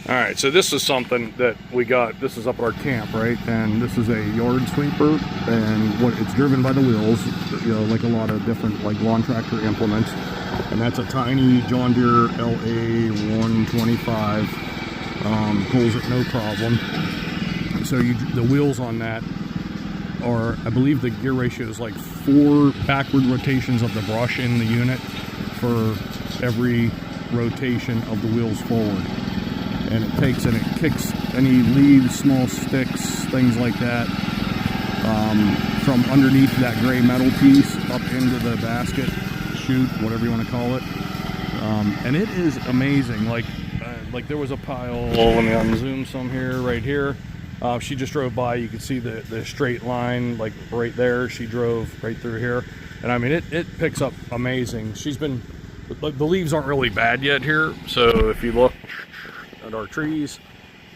All right, so this is something that we got. This is up at our camp, right? And this is a yard sweeper, and what it's driven by the wheels, you know, like a lot of different like lawn tractor implements. And that's a tiny John Deere LA 125. Pulls it no problem. So the wheels on that are, I believe the gear ratio is like 4 backward rotations of the brush in the unit for every rotation of the wheels forward. And it takes and it kicks any leaves, small sticks, things like that, from underneath that gray metal piece up into the basket, chute, whatever you want to call it. And it is amazing. Like there was a pile, let me unzoom some here, right here. She just drove by. You can see the straight line, like right there. She drove right through here. And I mean, it picks up amazing. The leaves aren't really bad yet here. So if you look at our trees,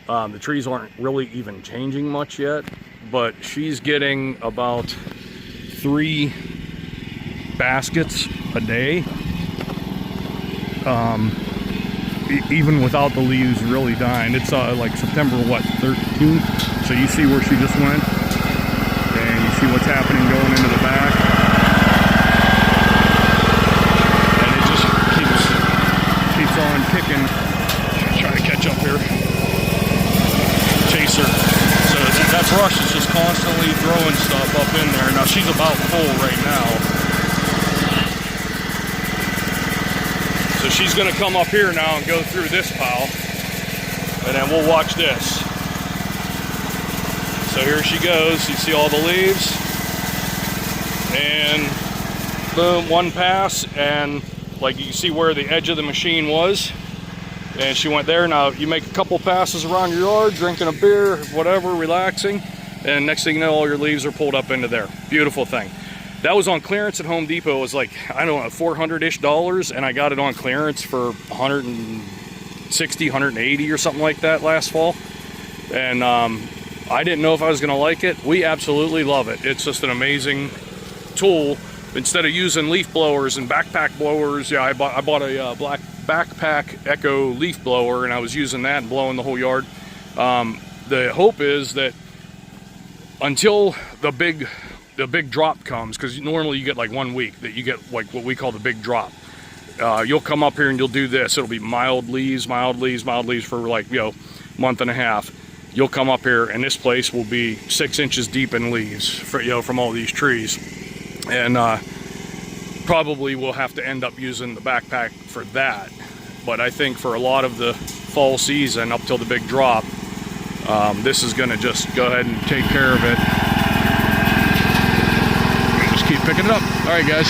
the trees aren't really even changing much yet, but she's getting about 3 baskets a day, even without the leaves really dying. It's like September, what, 13th? So you see where she just went, and you see what's happening going into the back, and it just keeps on kicking. Try to catch up here. Chaser. So that brush is just constantly throwing stuff up in there. Now she's about full right now. So she's going to come up here now and go through this pile. And then we'll watch this. So here she goes. You see all the leaves. And boom, one pass. And like you see where the edge of the machine was. And she went there. Now you make a couple passes around your yard, drinking a beer, whatever, relaxing, and next thing you know, all your leaves are pulled up into there. Beautiful thing. That was on clearance at Home Depot. It was like, I don't know, $400-ish, and I got it on clearance for 160, 180 or something like that last fall. And I didn't know if I was going to like it. We absolutely love it. It's just an amazing tool. Instead of using leaf blowers and backpack blowers, yeah, I bought a black backpack Echo leaf blower, and I was using that and blowing the whole yard. The hope is that until the big drop comes, because normally you get like 1 week that you get like what we call the big drop. You'll come up here and you'll do this. It'll be mild leaves for like, you know, month and a half. You'll come up here and this place will be 6 inches deep in leaves, for, you know, from all these trees. And probably we'll have to end up using the backpack for that. But I think for a lot of the fall season up till the big drop, this is going to just go ahead and take care of it. And just keep picking it up. All right, guys.